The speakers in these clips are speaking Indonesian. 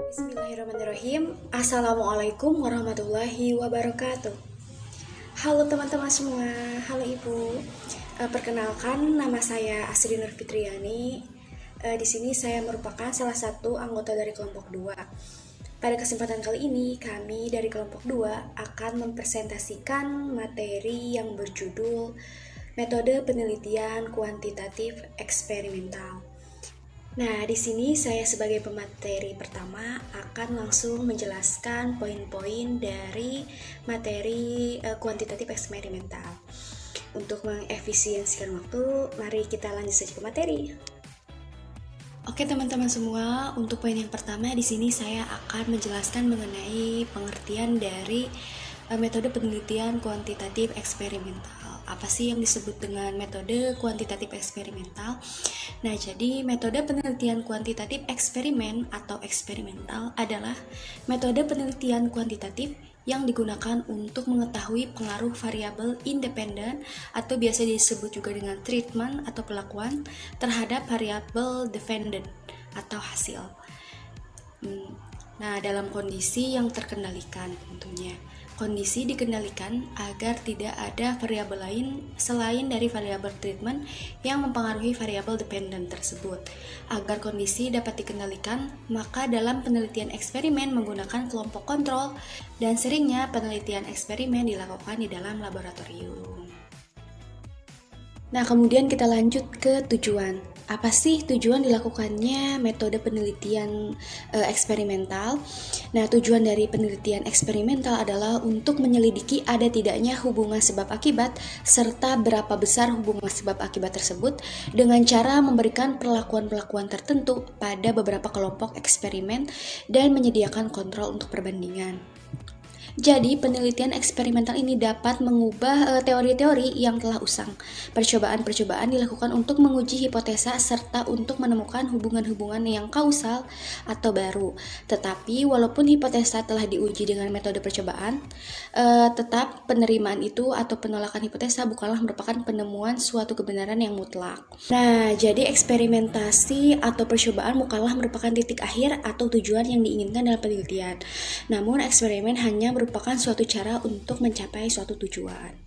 Bismillahirrahmanirrahim. Assalamualaikum warahmatullahi wabarakatuh. Halo teman-teman semua, halo Ibu. Perkenalkan, nama saya Asri Nur Fitriani. Di sini saya merupakan salah satu anggota dari kelompok 2. Pada kesempatan kali ini, kami dari kelompok 2 akan mempresentasikan materi yang berjudul Metode Penelitian Kuantitatif Eksperimental. Nah, di sini saya sebagai pemateri pertama akan langsung menjelaskan poin-poin dari materi kuantitatif eksperimental. Untuk mengefisiensikan waktu, mari kita lanjut saja ke materi. Oke teman-teman semua, untuk poin yang pertama di sini saya akan menjelaskan mengenai pengertian dari metode penelitian kuantitatif eksperimental. Apa sih yang disebut dengan metode kuantitatif eksperimental? Nah, jadi metode penelitian kuantitatif eksperimen atau eksperimental adalah metode penelitian kuantitatif yang digunakan untuk mengetahui pengaruh variabel independen atau biasa disebut juga dengan treatment atau perlakuan terhadap variabel dependent atau hasil. Nah, dalam kondisi yang terkendalikan tentunya. Kondisi dikendalikan agar tidak ada variabel lain selain dari variabel treatment yang mempengaruhi variabel dependent tersebut. Agar kondisi dapat dikendalikan, maka dalam penelitian eksperimen menggunakan kelompok kontrol dan seringnya penelitian eksperimen dilakukan di dalam laboratorium. Nah, kemudian kita lanjut ke tujuan. Apa sih tujuan dilakukannya metode penelitian eksperimental? Nah, tujuan dari penelitian eksperimental adalah untuk menyelidiki ada tidaknya hubungan sebab akibat serta berapa besar hubungan sebab akibat tersebut dengan cara memberikan perlakuan-perlakuan tertentu pada beberapa kelompok eksperimen dan menyediakan kontrol untuk perbandingan. Jadi, penelitian eksperimental ini dapat mengubah teori-teori yang telah usang. Percobaan-percobaan dilakukan untuk menguji hipotesa serta untuk menemukan hubungan-hubungan yang kausal atau baru. Tetapi, walaupun hipotesa telah diuji dengan metode percobaan, tetap penerimaan itu atau penolakan hipotesa bukanlah merupakan penemuan suatu kebenaran yang mutlak. Nah, jadi eksperimentasi atau percobaan bukanlah merupakan titik akhir atau tujuan yang diinginkan dalam penelitian. Namun, eksperimen hanya merupakan suatu cara untuk mencapai suatu tujuan.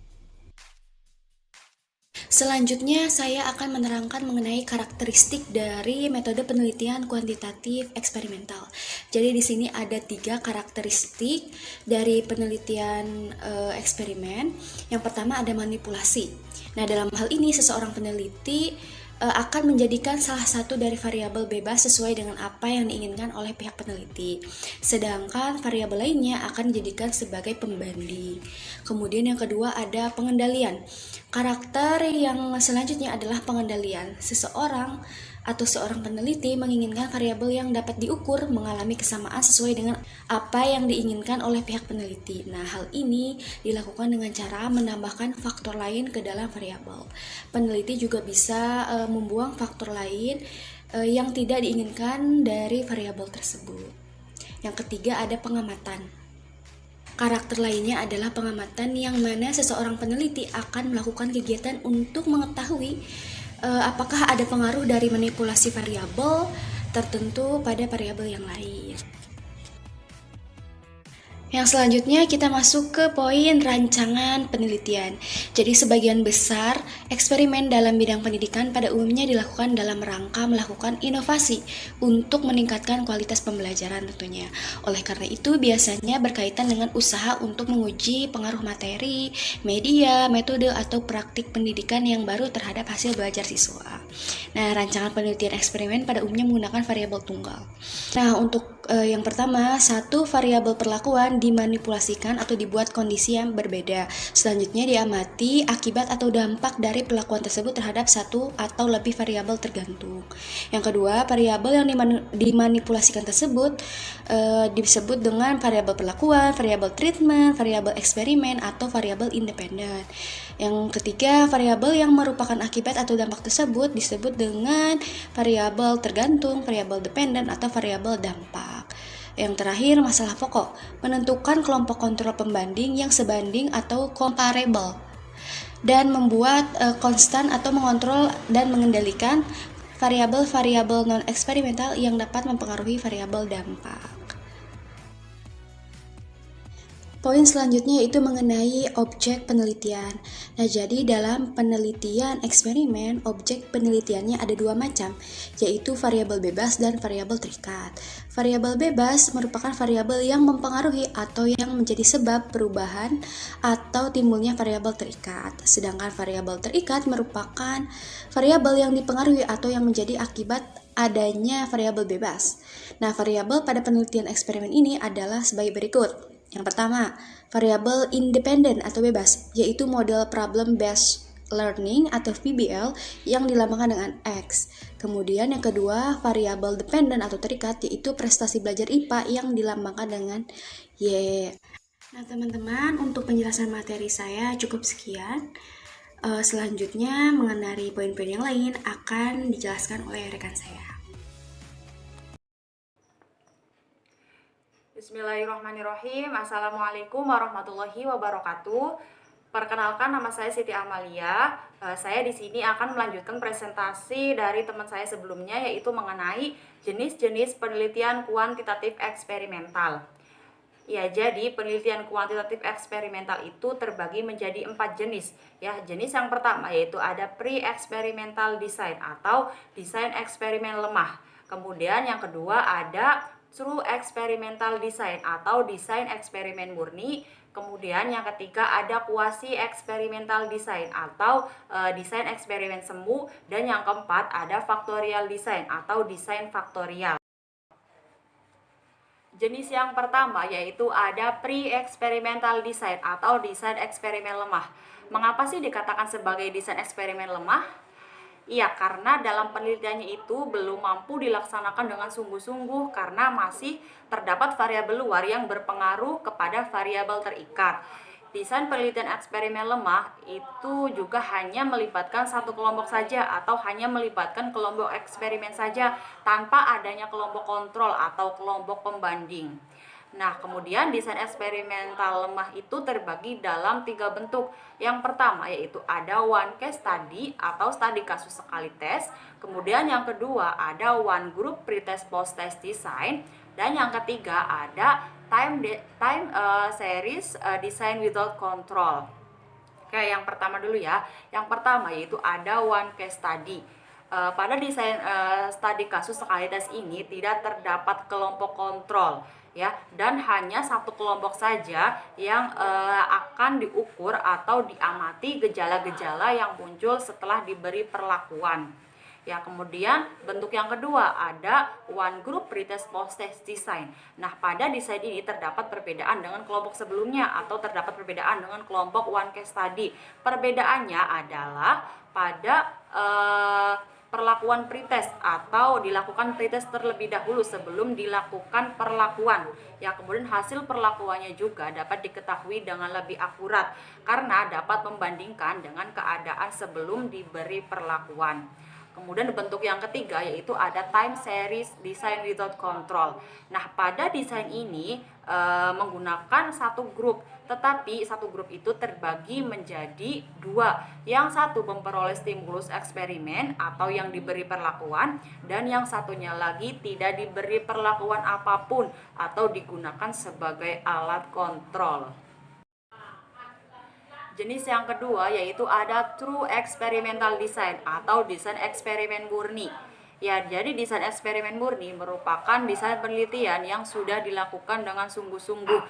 Selanjutnya, saya akan menerangkan mengenai karakteristik dari metode penelitian kuantitatif eksperimental. Jadi di sini ada 3 karakteristik dari penelitian eksperimen. Yang pertama ada manipulasi. Nah, dalam hal ini seseorang peneliti akan menjadikan salah satu dari variabel bebas sesuai dengan apa yang diinginkan oleh pihak peneliti. Sedangkan variabel lainnya akan dijadikan sebagai pembanding. Kemudian yang kedua ada pengendalian. Karakter yang selanjutnya adalah pengendalian. Seseorang atau seorang peneliti menginginkan variabel yang dapat diukur mengalami kesamaan sesuai dengan apa yang diinginkan oleh pihak peneliti. Nah, hal ini dilakukan dengan cara menambahkan faktor lain ke dalam variabel. Peneliti juga bisa membuang faktor lain yang tidak diinginkan dari variabel tersebut. Yang ketiga ada pengamatan. Karakter lainnya adalah pengamatan yang mana seseorang peneliti akan melakukan kegiatan untuk mengetahui apakah ada pengaruh dari manipulasi variabel tertentu pada variabel yang lain. Yang selanjutnya kita masuk ke poin rancangan penelitian. Jadi sebagian besar eksperimen dalam bidang pendidikan pada umumnya dilakukan dalam rangka melakukan inovasi untuk meningkatkan kualitas pembelajaran tentunya. Oleh karena itu biasanya berkaitan dengan usaha untuk menguji pengaruh materi, media, metode atau praktik pendidikan yang baru terhadap hasil belajar siswa. Nah, rancangan penelitian eksperimen pada umumnya menggunakan variabel tunggal. Nah, untuk yang pertama, satu variabel perlakuan dimanipulasikan atau dibuat kondisi yang berbeda. Selanjutnya diamati akibat atau dampak dari perlakuan tersebut terhadap satu atau lebih variabel tergantung. Yang kedua, variabel yang dimanipulasikan tersebut disebut dengan variabel perlakuan, variabel treatment, variabel eksperimen, atau variabel independen. Yang ketiga, variabel yang merupakan akibat atau dampak tersebut disebut dengan variabel tergantung, variabel dependen, atau variabel dampak. Yang terakhir, masalah pokok, menentukan kelompok kontrol pembanding yang sebanding atau comparable dan membuat konstan atau mengontrol dan mengendalikan variabel-variabel non-eksperimental yang dapat mempengaruhi variabel dampak. Poin selanjutnya yaitu mengenai objek penelitian. Nah, jadi dalam penelitian eksperimen, objek penelitiannya ada dua macam, yaitu variabel bebas dan variabel terikat. Variabel bebas merupakan variabel yang mempengaruhi atau yang menjadi sebab perubahan atau timbulnya variabel terikat. Sedangkan variabel terikat merupakan variabel yang dipengaruhi atau yang menjadi akibat adanya variabel bebas. Nah, variabel pada penelitian eksperimen ini adalah sebagai berikut. Yang pertama, variabel independen atau bebas, yaitu model problem based learning atau VBL yang dilambangkan dengan X. Kemudian yang kedua, variabel dependen atau terikat, yaitu prestasi belajar IPA yang dilambangkan dengan Y. Nah, teman-teman, untuk penjelasan materi saya cukup sekian. Selanjutnya, mengenai poin-poin yang lain akan dijelaskan oleh rekan saya. Bismillahirrahmanirrahim. Assalamualaikum warahmatullahi wabarakatuh. Perkenalkan, nama saya Siti Amalia. Saya di sini akan melanjutkan presentasi dari teman saya sebelumnya, yaitu mengenai jenis-jenis penelitian kuantitatif eksperimental. Ya, jadi penelitian kuantitatif eksperimental itu terbagi menjadi 4 jenis. Ya, jenis yang pertama yaitu ada pre-experimental design atau desain eksperimen lemah. Kemudian yang kedua ada true experimental design atau desain eksperimen murni. Kemudian yang ketiga ada quasi experimental design atau desain eksperimen semu. Dan yang keempat ada factorial design atau desain faktorial. Jenis yang pertama yaitu ada pre-experimental design atau desain eksperimen lemah. Mengapa sih dikatakan sebagai desain eksperimen lemah? Iya, karena dalam penelitiannya itu belum mampu dilaksanakan dengan sungguh-sungguh karena masih terdapat variabel luar yang berpengaruh kepada variabel terikat. Desain penelitian eksperimen lemah itu juga hanya melibatkan satu kelompok saja atau hanya melibatkan kelompok eksperimen saja tanpa adanya kelompok kontrol atau kelompok pembanding. Nah, kemudian desain eksperimental lemah itu terbagi dalam 3 bentuk. Yang pertama yaitu ada one case study atau studi kasus sekali tes. Kemudian yang kedua ada one group pretest post test design. Dan yang ketiga ada time series design without control. Oke, yang pertama dulu ya. Yang pertama yaitu ada one case study. Pada desain studi kasus sekali tes ini tidak terdapat kelompok kontrol ya, dan hanya satu kelompok saja yang akan diukur atau diamati gejala-gejala yang muncul setelah diberi perlakuan. Ya, kemudian bentuk yang kedua ada one group pretest post test design. Nah, pada desain ini terdapat perbedaan dengan kelompok sebelumnya atau terdapat perbedaan dengan kelompok one case study. Perbedaannya adalah pada perlakuan pretest atau dilakukan pretest terlebih dahulu sebelum dilakukan perlakuan. Ya, kemudian hasil perlakuannya juga dapat diketahui dengan lebih akurat karena dapat membandingkan dengan keadaan sebelum diberi perlakuan. Kemudian bentuk yang ketiga yaitu ada time series design without control. Nah, pada desain ini menggunakan satu grup, tetapi satu grup itu terbagi menjadi 2. Yang satu memperoleh stimulus eksperimen atau yang diberi perlakuan, dan yang satunya lagi tidak diberi perlakuan apapun atau digunakan sebagai alat kontrol. Jenis yang kedua yaitu ada true experimental design atau desain eksperimen murni. Ya, jadi desain eksperimen murni merupakan desain penelitian yang sudah dilakukan dengan sungguh-sungguh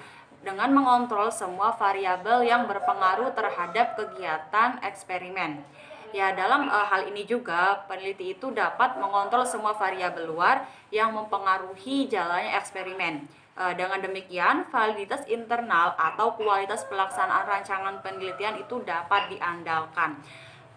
dengan mengontrol semua variabel yang berpengaruh terhadap kegiatan eksperimen. Ya, dalam hal ini juga peneliti itu dapat mengontrol semua variabel luar yang mempengaruhi jalannya eksperimen. Dengan demikian, validitas internal atau kualitas pelaksanaan rancangan penelitian itu dapat diandalkan.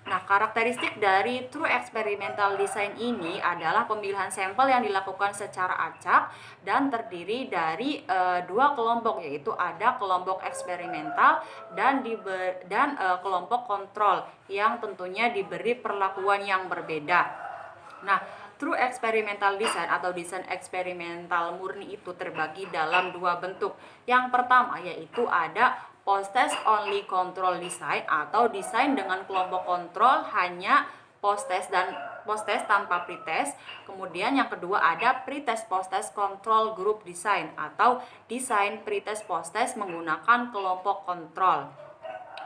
Nah, karakteristik dari true experimental design ini adalah pemilihan sampel yang dilakukan secara acak dan terdiri dari 2 kelompok, yaitu ada kelompok eksperimental dan kelompok kontrol yang tentunya diberi perlakuan yang berbeda. Nah, true experimental design atau desain eksperimental murni itu terbagi dalam 2 bentuk. Yang pertama yaitu ada post test only control design atau desain dengan kelompok kontrol hanya post-test tanpa pretest. Kemudian yang kedua ada pretest post-test control group design atau desain pretest post-test menggunakan kelompok kontrol.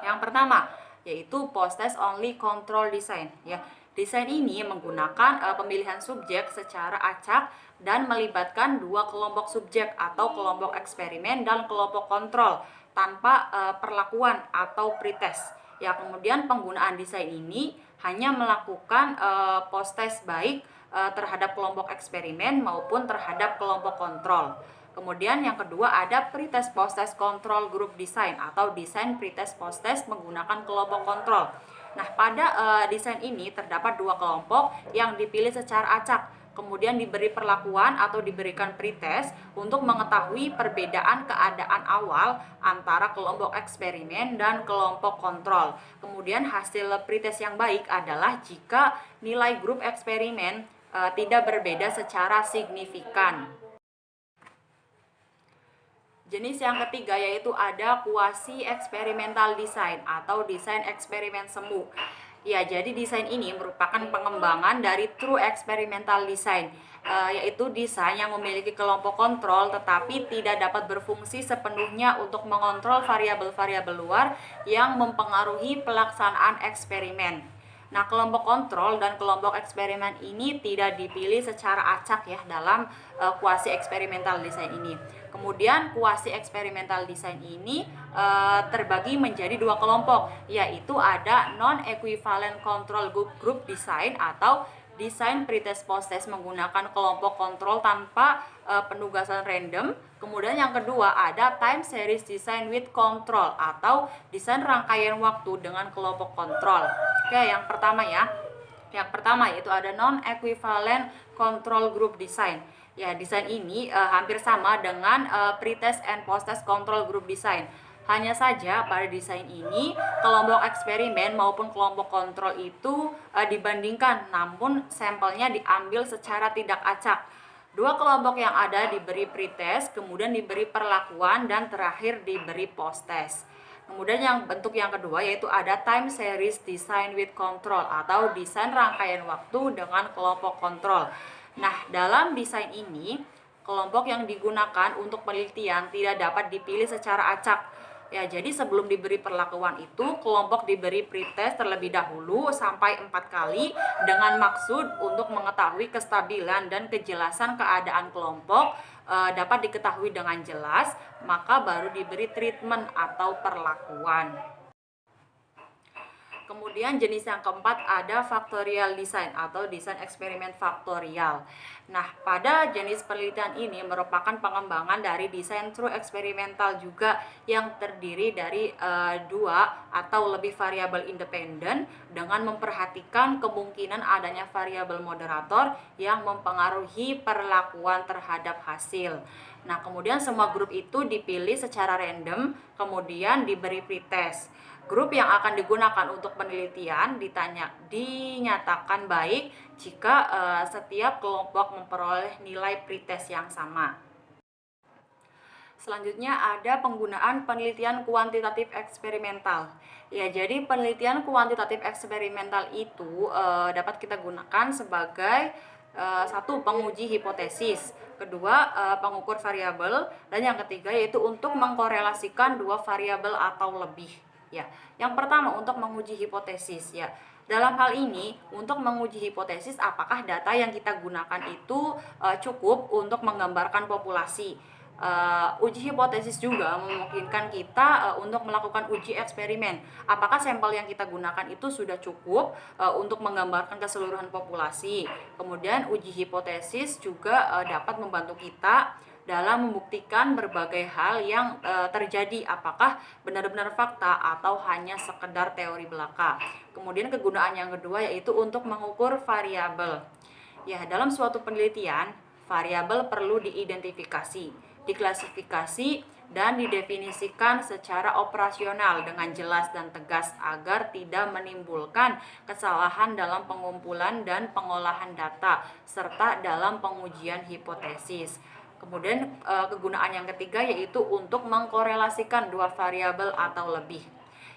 Yang pertama yaitu post-test only control design ya. Desain ini menggunakan pemilihan subjek secara acak dan melibatkan dua kelompok subjek atau kelompok eksperimen dan kelompok kontrol tanpa perlakuan atau pretest. Ya, kemudian penggunaan desain ini hanya melakukan post-test baik terhadap kelompok eksperimen maupun terhadap kelompok kontrol. Kemudian yang kedua ada pretest post-test control group design atau desain pretest post-test menggunakan kelompok kontrol. Nah, pada desain ini terdapat dua kelompok yang dipilih secara acak, kemudian diberi perlakuan atau diberikan pretest untuk mengetahui perbedaan keadaan awal antara kelompok eksperimen dan kelompok kontrol. Kemudian hasil pretest yang baik adalah jika nilai grup eksperimen tidak berbeda secara signifikan. Jenis yang ketiga yaitu ada quasi experimental design atau desain eksperimen semu. Ya, jadi desain ini merupakan pengembangan dari true experimental design, yaitu desain yang memiliki kelompok kontrol tetapi tidak dapat berfungsi sepenuhnya untuk mengontrol variabel-variabel luar yang mempengaruhi pelaksanaan eksperimen. Nah, kelompok kontrol dan kelompok eksperimen ini tidak dipilih secara acak ya dalam quasi experimental design ini. Kemudian quasi experimental design ini terbagi menjadi dua kelompok, yaitu ada non-equivalent control group design atau desain pretest post-test menggunakan kelompok kontrol tanpa penugasan random. Kemudian yang kedua ada time series design with control atau desain rangkaian waktu dengan kelompok kontrol. Oke, yang pertama ya. Yang pertama yaitu ada non-equivalent control group design. Ya, desain ini hampir sama dengan pretest and post-test control group design. Hanya saja pada desain ini kelompok eksperimen maupun kelompok kontrol itu dibandingkan, namun sampelnya diambil secara tidak acak. Dua kelompok yang ada diberi pretest, kemudian diberi perlakuan, dan terakhir diberi post-test. Kemudian bentuk yang kedua yaitu ada time series design with control atau desain rangkaian waktu dengan kelompok kontrol. Nah, dalam desain ini kelompok yang digunakan untuk penelitian tidak dapat dipilih secara acak. Ya, jadi sebelum diberi perlakuan itu kelompok diberi pretest terlebih dahulu sampai 4 kali dengan maksud untuk mengetahui kestabilan dan kejelasan keadaan kelompok dapat diketahui dengan jelas, maka baru diberi treatment atau perlakuan. Kemudian jenis yang keempat ada factorial design atau desain eksperimen faktorial. Nah, pada jenis penelitian ini merupakan pengembangan dari desain true eksperimental juga yang terdiri dari dua atau lebih variabel independen dengan memperhatikan kemungkinan adanya variabel moderator yang mempengaruhi perlakuan terhadap hasil. Nah, kemudian semua grup itu dipilih secara random, kemudian diberi pretest. Grup yang akan digunakan untuk penelitian dinyatakan baik jika setiap kelompok memperoleh nilai pretest yang sama. Selanjutnya ada penggunaan penelitian kuantitatif eksperimental. Ya, jadi penelitian kuantitatif eksperimental itu dapat kita gunakan sebagai satu, penguji hipotesis, kedua pengukur variabel, dan yang ketiga yaitu untuk mengkorelasikan dua variabel atau lebih. Ya, yang pertama untuk menguji hipotesis ya. Dalam hal ini untuk menguji hipotesis apakah data yang kita gunakan itu cukup untuk menggambarkan populasi. Uji hipotesis juga memungkinkan kita untuk melakukan uji eksperimen. Apakah sampel yang kita gunakan itu sudah cukup untuk menggambarkan keseluruhan populasi. Kemudian uji hipotesis juga dapat membantu kita dalam membuktikan berbagai hal yang terjadi, apakah benar-benar fakta atau hanya sekedar teori belaka. Kemudian kegunaan yang kedua yaitu untuk mengukur variabel. Ya, dalam suatu penelitian, variabel perlu diidentifikasi, diklasifikasi, dan didefinisikan secara operasional dengan jelas dan tegas agar tidak menimbulkan kesalahan dalam pengumpulan dan pengolahan data serta dalam pengujian hipotesis. Kemudian kegunaan yang ketiga yaitu untuk mengkorelasikan dua variabel atau lebih.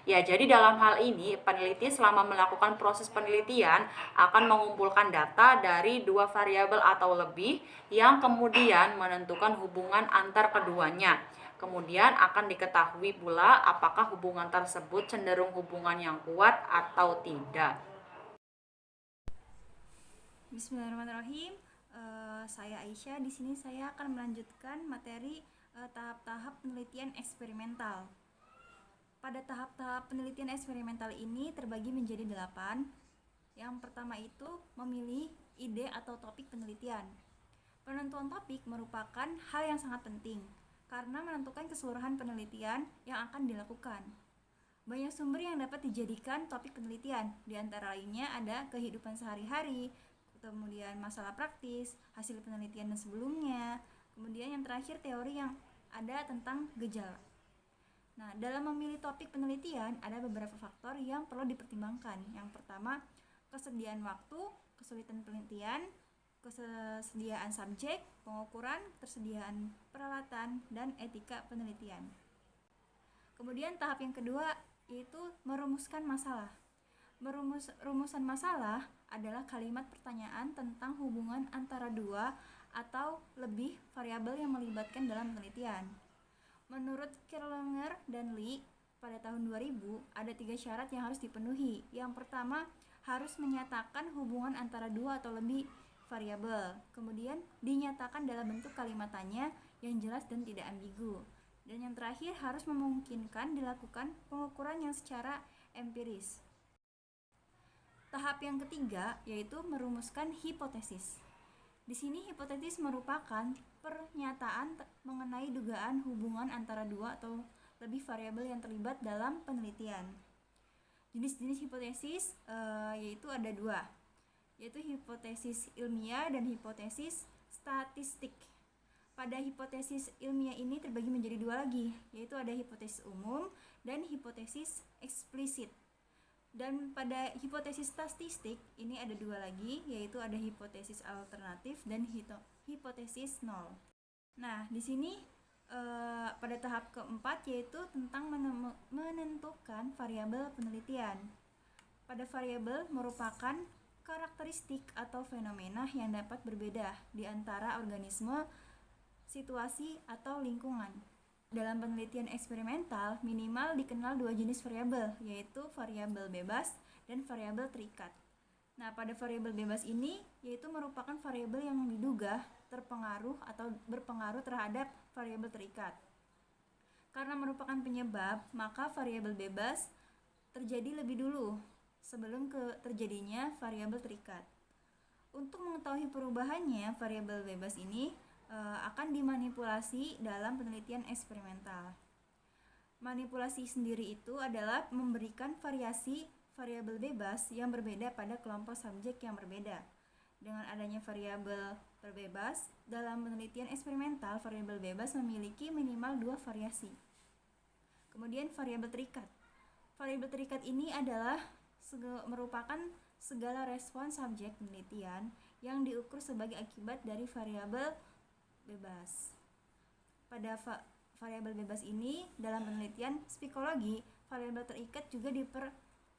Ya, jadi dalam hal ini, peneliti selama melakukan proses penelitian akan mengumpulkan data dari dua variabel atau lebih yang kemudian menentukan hubungan antar keduanya. Kemudian akan diketahui pula apakah hubungan tersebut cenderung hubungan yang kuat atau tidak. Bismillahirrahmanirrahim. Saya Aisyah. Di sini saya akan melanjutkan materi tahap-tahap penelitian eksperimental. Pada tahap-tahap penelitian eksperimental ini terbagi menjadi 8. Yang pertama itu memilih ide atau topik penelitian. Penentuan topik merupakan hal yang sangat penting karena menentukan keseluruhan penelitian yang akan dilakukan. Banyak sumber yang dapat dijadikan topik penelitian, di antara lainnya ada kehidupan sehari-hari, kemudian masalah praktis, hasil penelitian dan sebelumnya, kemudian yang terakhir teori yang ada tentang gejala. Nah, dalam memilih topik penelitian ada beberapa faktor yang perlu dipertimbangkan. Yang pertama, kesediaan waktu, kesulitan penelitian, kesediaan subjek, pengukuran, ketersediaan peralatan, dan etika penelitian. Kemudian tahap yang kedua yaitu merumuskan masalah. Rumusan masalah adalah kalimat pertanyaan tentang hubungan antara dua atau lebih variabel yang melibatkan dalam penelitian. Menurut Kirlinger dan Lee, pada tahun 2000 ada 3 syarat yang harus dipenuhi. Yang pertama, harus menyatakan hubungan antara dua atau lebih variabel. Kemudian dinyatakan dalam bentuk kalimat tanya yang jelas dan tidak ambigu. Dan yang terakhir, harus memungkinkan dilakukan pengukuran yang secara empiris. Tahap yang ketiga yaitu merumuskan hipotesis. Di sini hipotesis merupakan pernyataan mengenai dugaan hubungan antara dua atau lebih variabel yang terlibat dalam penelitian. Jenis-jenis hipotesis yaitu ada 2, yaitu hipotesis ilmiah dan hipotesis statistik. Pada hipotesis ilmiah ini terbagi menjadi 2 lagi, yaitu ada hipotesis umum dan hipotesis eksplisit. Dan pada hipotesis statistik ini ada 2 lagi, yaitu ada hipotesis alternatif dan hipotesis nol. Nah, di sini pada tahap keempat yaitu tentang menentukan variabel penelitian. Pada variabel merupakan karakteristik atau fenomena yang dapat berbeda di antara organisme, situasi, atau lingkungan. Dalam penelitian eksperimental, minimal dikenal 2 jenis variabel, yaitu variabel bebas dan variabel terikat. Nah, pada variabel bebas ini yaitu merupakan variabel yang diduga terpengaruh atau berpengaruh terhadap variabel terikat. Karena merupakan penyebab, maka variabel bebas terjadi lebih dulu sebelum terjadinya variabel terikat. Untuk mengetahui perubahannya, variabel bebas ini akan dimanipulasi dalam penelitian eksperimental. Manipulasi sendiri itu adalah memberikan variasi variabel bebas yang berbeda pada kelompok subjek yang berbeda. Dengan adanya variabel berbebas, dalam penelitian eksperimental, variabel bebas memiliki minimal 2 variasi. Kemudian variabel terikat. Variabel terikat ini adalah merupakan segala respons subjek penelitian yang diukur sebagai akibat dari variabel bebas. Pada variabel bebas ini dalam penelitian psikologi, variabel terikat juga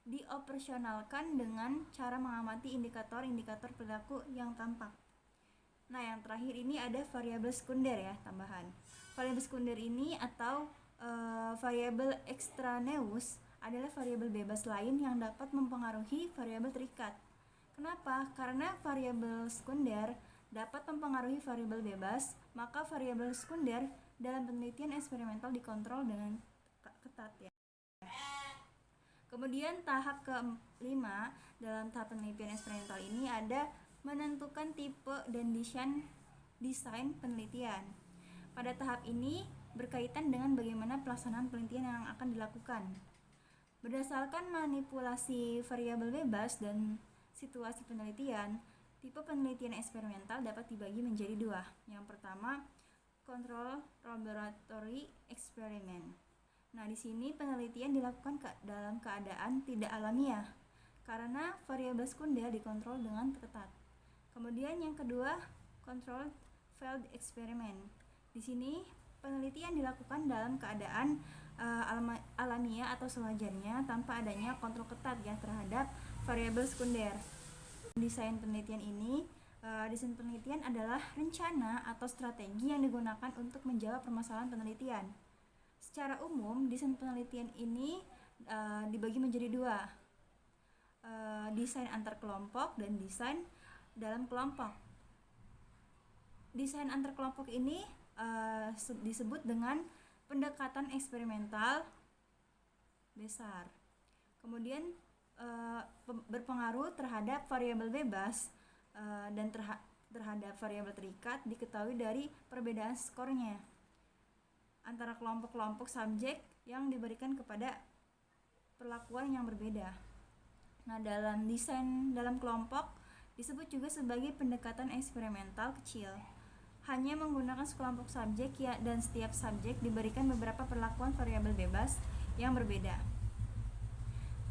dioperasionalkan dengan cara mengamati indikator-indikator perilaku yang tampak. Nah, yang terakhir ini ada variabel sekunder ya, tambahan. Variabel sekunder ini atau variabel extraneous adalah variabel bebas lain yang dapat mempengaruhi variabel terikat. Kenapa? Karena variabel sekunder dapat mempengaruhi variabel bebas, maka variabel sekunder dalam penelitian eksperimental dikontrol dengan ketat ya. Kemudian tahap ke-5 dalam tahap penelitian eksperimental ini ada menentukan tipe dan desain penelitian. Pada tahap ini berkaitan dengan bagaimana pelaksanaan penelitian yang akan dilakukan. Berdasarkan manipulasi variabel bebas dan situasi penelitian, tipe penelitian eksperimental dapat dibagi menjadi 2. Yang pertama, control laboratory experiment. Nah, di sini penelitian dilakukan dalam keadaan tidak alamiah karena variabel sekunder dikontrol dengan ketat. Kemudian yang kedua, controlled field experiment. Di sini penelitian dilakukan dalam keadaan alamiah atau sewajarnya tanpa adanya kontrol ketat ya terhadap variabel sekunder. Desain penelitian adalah rencana atau strategi yang digunakan untuk menjawab permasalahan penelitian. Secara umum, desain penelitian ini dibagi menjadi dua, desain antar kelompok dan desain dalam kelompok. Desain antar kelompok ini disebut dengan pendekatan eksperimental besar. Kemudian berpengaruh terhadap variabel bebas dan terhadap variabel terikat diketahui dari perbedaan skornya antara kelompok-kelompok subjek yang diberikan kepada perlakuan yang berbeda. Nah, dalam desain dalam kelompok disebut juga sebagai pendekatan eksperimental kecil. Hanya menggunakan sekelompok subjek ya, dan setiap subjek diberikan beberapa perlakuan variabel bebas yang berbeda.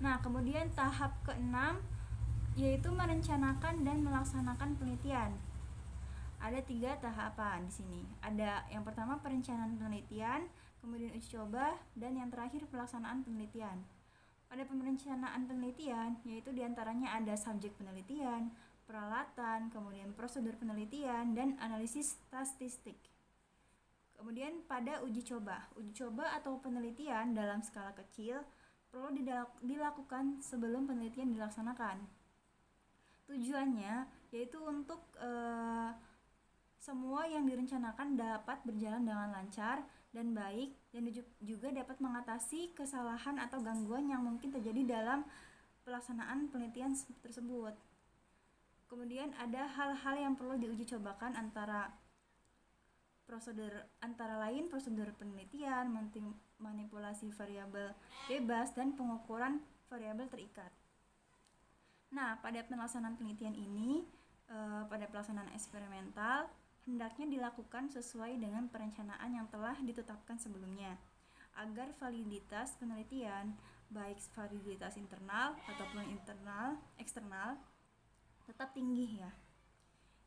Nah, kemudian tahap ke-6 yaitu merencanakan dan melaksanakan penelitian. Ada 3 tahapan di sini. Ada yang pertama perencanaan penelitian, kemudian uji coba, dan yang terakhir pelaksanaan penelitian. Pada perencanaan penelitian, yaitu diantaranya ada subjek penelitian, peralatan, kemudian prosedur penelitian, dan analisis statistik. Kemudian pada uji coba atau penelitian dalam skala kecil perlu dilakukan sebelum penelitian dilaksanakan. Tujuannya yaitu untuk semua yang direncanakan dapat berjalan dengan lancar dan baik, dan juga dapat mengatasi kesalahan atau gangguan yang mungkin terjadi dalam pelaksanaan penelitian tersebut. Kemudian ada hal-hal yang perlu diuji cobakan antara lain prosedur penelitian, manipulasi variabel bebas, dan pengukuran variabel terikat. Nah, pada pelaksanaan penelitian ini, pada pelaksanaan eksperimental, hendaknya dilakukan sesuai dengan perencanaan yang telah ditetapkan sebelumnya, agar validitas penelitian, baik validitas internal ataupun eksternal, tetap tinggi ya.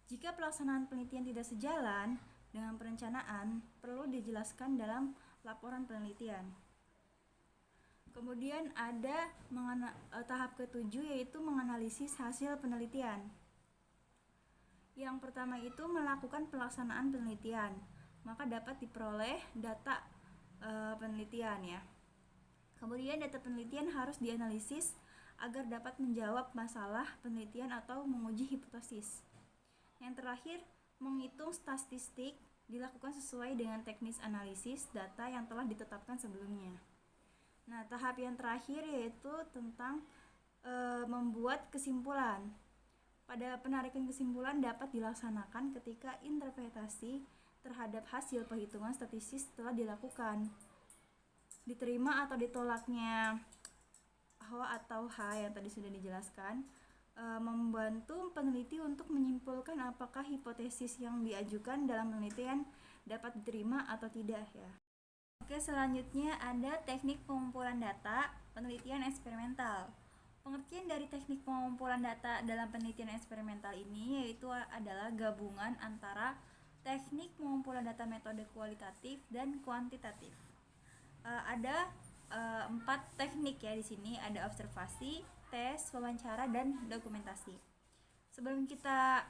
Jika pelaksanaan penelitian tidak sejalan dengan perencanaan, perlu dijelaskan dalam laporan penelitian. Kemudian ada tahap ke-7 yaitu menganalisis hasil penelitian. Yang pertama itu melakukan pelaksanaan penelitian, maka dapat diperoleh data penelitian ya. Kemudian data penelitian harus dianalisis agar dapat menjawab masalah penelitian atau menguji hipotesis. Yang terakhir, menghitung statistik dilakukan sesuai dengan teknis analisis data yang telah ditetapkan sebelumnya. Nah, tahap yang terakhir yaitu tentang membuat kesimpulan. Pada penarikan kesimpulan dapat dilaksanakan ketika interpretasi terhadap hasil perhitungan statistik telah dilakukan. Diterima atau ditolaknya H atau H yang tadi sudah dijelaskan membantu peneliti untuk menyimpulkan apakah hipotesis yang diajukan dalam penelitian dapat diterima atau tidak ya. Oke, selanjutnya ada teknik pengumpulan data penelitian eksperimental. Pengertian dari teknik pengumpulan data dalam penelitian eksperimental ini yaitu adalah gabungan antara teknik pengumpulan data metode kualitatif dan kuantitatif. Ada 4 teknik ya di sini, ada observasi, tes, wawancara, dan dokumentasi. Sebelum kita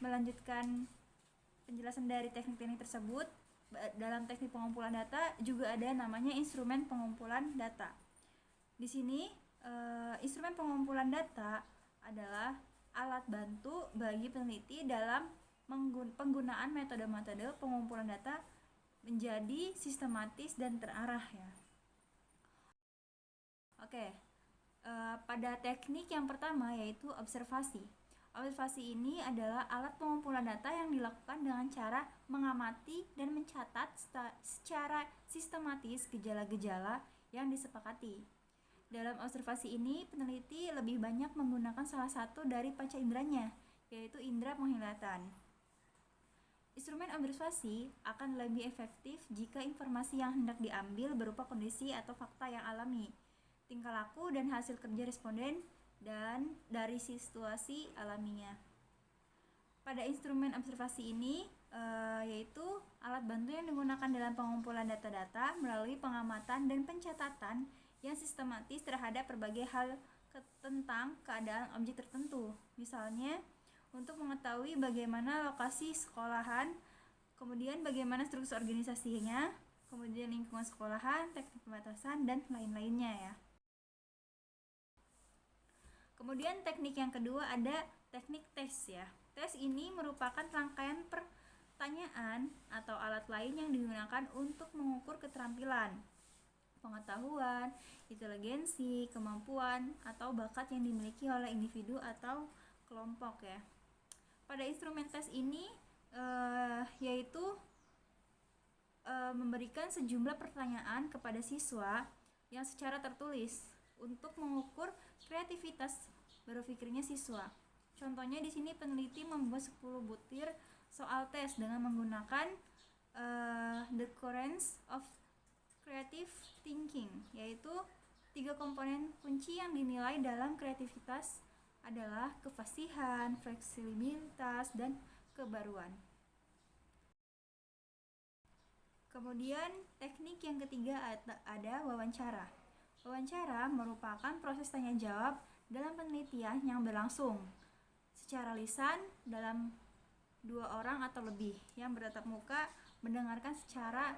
melanjutkan penjelasan dari teknik-teknik tersebut, dalam teknik pengumpulan data juga ada namanya instrumen pengumpulan data. Di sini instrumen pengumpulan data adalah alat bantu bagi peneliti dalam penggunaan metode-metode pengumpulan data menjadi sistematis dan terarah ya. Oke, pada teknik yang pertama yaitu observasi. Observasi ini adalah alat pengumpulan data yang dilakukan dengan cara mengamati dan mencatat secara sistematis gejala-gejala yang disepakati. Dalam observasi ini, peneliti lebih banyak menggunakan salah satu dari panca inderanya, yaitu indera penglihatan. Instrumen observasi akan lebih efektif jika informasi yang hendak diambil berupa kondisi atau fakta yang alami, tingkah laku dan hasil kerja responden dan dari situasi alaminya. Pada instrumen observasi ini yaitu alat bantu yang digunakan dalam pengumpulan data-data melalui pengamatan dan pencatatan yang sistematis terhadap berbagai hal tentang keadaan objek tertentu. Misalnya, untuk mengetahui bagaimana lokasi sekolahan, kemudian bagaimana struktur organisasinya, kemudian lingkungan sekolahan, teknik pembatasan, dan lain-lainnya ya. Kemudian teknik yang kedua ada teknik tes ya. Tes ini merupakan rangkaian pertanyaan atau alat lain yang digunakan untuk mengukur keterampilan, pengetahuan, inteligensi, kemampuan, atau bakat yang dimiliki oleh individu atau kelompok ya. Pada instrumen tes ini yaitu memberikan sejumlah pertanyaan kepada siswa yang secara tertulis untuk mengukur kreativitas berpikirnya siswa. Contohnya di sini peneliti membuat 10 butir soal tes dengan menggunakan the currents of creative thinking, yaitu 3 komponen kunci yang dinilai dalam kreativitas adalah kefasihan, fleksibilitas, dan kebaruan. Kemudian teknik yang ketiga ada wawancara. Wawancara merupakan proses tanya jawab dalam penelitian yang berlangsung secara lisan dalam 2 orang atau lebih yang bertatap muka mendengarkan secara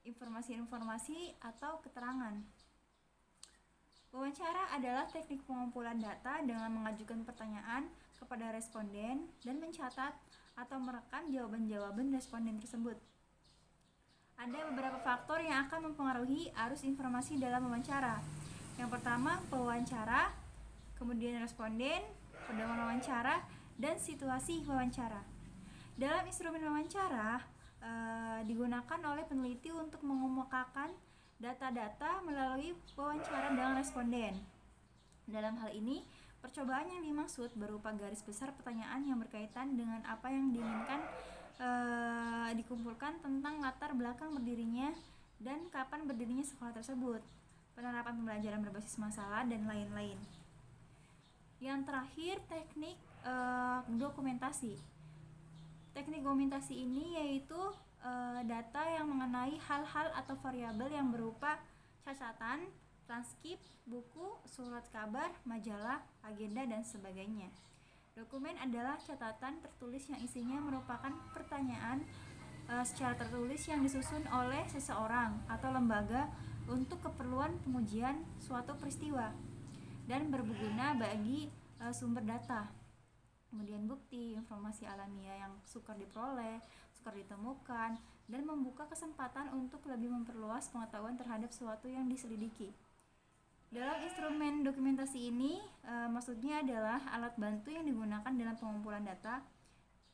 informasi-informasi atau keterangan. Wawancara adalah teknik pengumpulan data dengan mengajukan pertanyaan kepada responden dan mencatat atau merekam jawaban-jawaban responden tersebut. Ada beberapa faktor yang akan mempengaruhi arus informasi dalam wawancara. Yang pertama, pewawancara, kemudian responden, pedoman wawancara, dan situasi wawancara. Dalam instrumen wawancara digunakan oleh peneliti untuk mengemukakan data-data melalui wawancara dengan responden. Dalam hal ini, percobaan yang dimaksud berupa garis besar pertanyaan yang berkaitan dengan apa yang diinginkan dikumpulkan tentang latar belakang berdirinya dan kapan berdirinya sekolah tersebut, penerapan pembelajaran berbasis masalah, dan lain-lain. Yang terakhir, teknik dokumentasi. Teknik dokumentasi ini yaitu data yang mengenai hal-hal atau variabel yang berupa catatan, transkrip, buku, surat kabar, majalah, agenda, dan sebagainya. Dokumen adalah catatan tertulis yang isinya merupakan pertanyaan secara tertulis yang disusun oleh seseorang atau lembaga untuk keperluan pengujian suatu peristiwa dan berguna bagi sumber data. Kemudian bukti, informasi alamiah yang sukar diperoleh, sukar ditemukan, dan membuka kesempatan untuk lebih memperluas pengetahuan terhadap sesuatu yang diselidiki. Dalam instrumen dokumentasi ini, maksudnya adalah alat bantu yang digunakan dalam pengumpulan data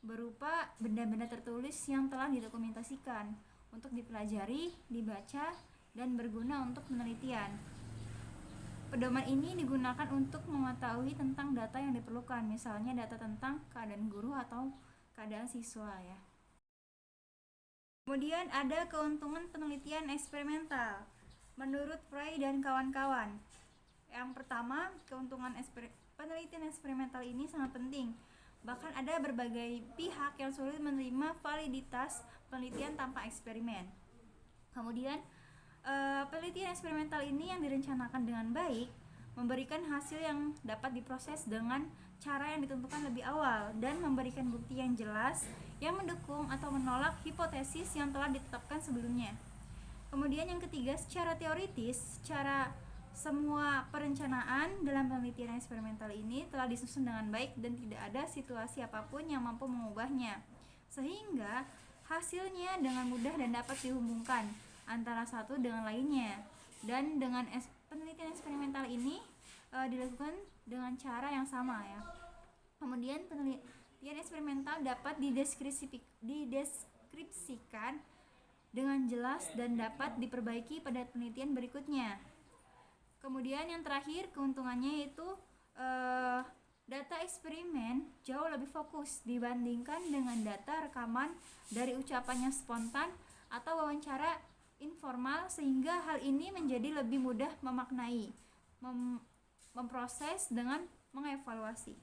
berupa benda-benda tertulis yang telah didokumentasikan untuk dipelajari, dibaca, dan berguna untuk penelitian. Pedoman ini digunakan untuk mengetahui tentang data yang diperlukan, misalnya data tentang keadaan guru atau keadaan siswa ya. Kemudian ada keuntungan penelitian eksperimental. Menurut Frey dan kawan-kawan, yang pertama, keuntungan penelitian eksperimental ini sangat penting. Bahkan ada berbagai pihak yang sulit menerima validitas penelitian tanpa eksperimen. Kemudian, penelitian eksperimental ini yang direncanakan dengan baik memberikan hasil yang dapat diproses dengan cara yang ditentukan lebih awal dan memberikan bukti yang jelas yang mendukung atau menolak hipotesis yang telah ditetapkan sebelumnya. Kemudian yang ketiga, secara teoritis, semua perencanaan dalam penelitian eksperimental ini telah disusun dengan baik dan tidak ada situasi apapun yang mampu mengubahnya, sehingga hasilnya dengan mudah dan dapat dihubungkan antara satu dengan lainnya. Dan dengan penelitian eksperimental ini dilakukan dengan cara yang sama ya. Kemudian penelitian eksperimental dapat dideskripsikan dengan jelas dan dapat diperbaiki pada penelitian berikutnya. Kemudian yang terakhir, keuntungannya yaitu data eksperimen jauh lebih fokus dibandingkan dengan data rekaman dari ucapan yang spontan atau wawancara informal, sehingga hal ini menjadi lebih mudah memaknai, memproses, dengan mengevaluasi.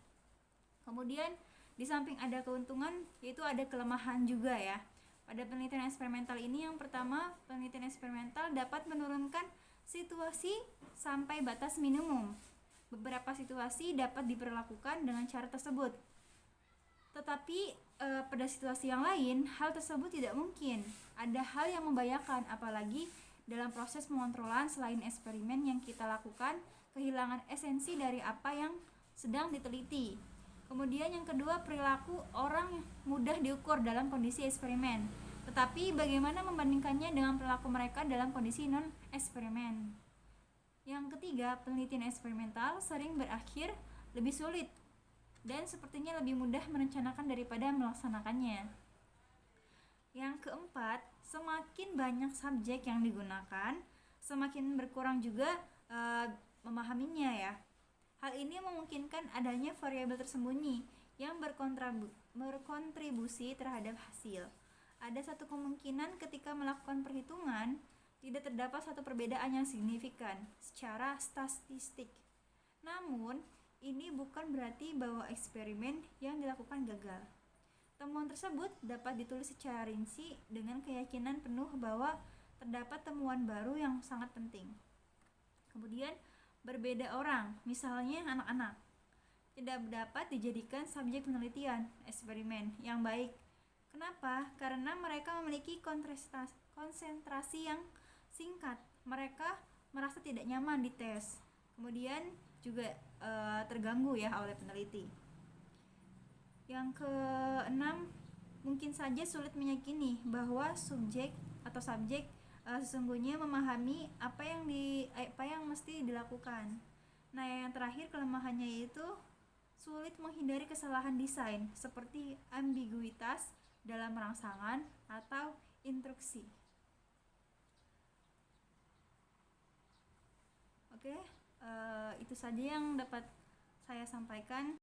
Kemudian di samping ada keuntungan, yaitu ada kelemahan juga ya. Pada penelitian eksperimental ini, yang pertama, penelitian eksperimental dapat menurunkan situasi sampai batas minimum. Beberapa situasi dapat diberlakukan dengan cara tersebut. Tetapi pada situasi yang lain, hal tersebut tidak mungkin. Ada hal yang membahayakan, apalagi dalam proses pengontrolan selain eksperimen yang kita lakukan, kehilangan esensi dari apa yang sedang diteliti. Kemudian yang kedua, perilaku orang mudah diukur dalam kondisi eksperimen. Tetapi bagaimana membandingkannya dengan perilaku mereka dalam kondisi non-eksperimen? Yang ketiga, penelitian eksperimental sering berakhir lebih sulit dan sepertinya lebih mudah merencanakan daripada melaksanakannya. Yang keempat, semakin banyak subjek yang digunakan, semakin berkurang juga memahaminya ya. Hal ini memungkinkan adanya variabel tersembunyi yang berkontribusi terhadap hasil. Ada satu kemungkinan ketika melakukan perhitungan, tidak terdapat satu perbedaan yang signifikan secara statistik. Namun, ini bukan berarti bahwa eksperimen yang dilakukan gagal. Temuan tersebut dapat ditulis secara rinci dengan keyakinan penuh bahwa terdapat temuan baru yang sangat penting. Kemudian, berbeda orang, misalnya anak-anak, tidak dapat dijadikan subjek penelitian eksperimen yang baik. Kenapa? Karena mereka memiliki konsentrasi yang singkat. Mereka merasa tidak nyaman di tes. Kemudian juga terganggu ya oleh peneliti. Yang keenam, mungkin saja sulit meyakini bahwa subjek atau subjek sesungguhnya memahami apa yang mesti dilakukan. Nah, yang terakhir, kelemahannya yaitu sulit menghindari kesalahan desain seperti ambiguitas dalam rangsangan atau instruksi. Oke, itu saja yang dapat saya sampaikan.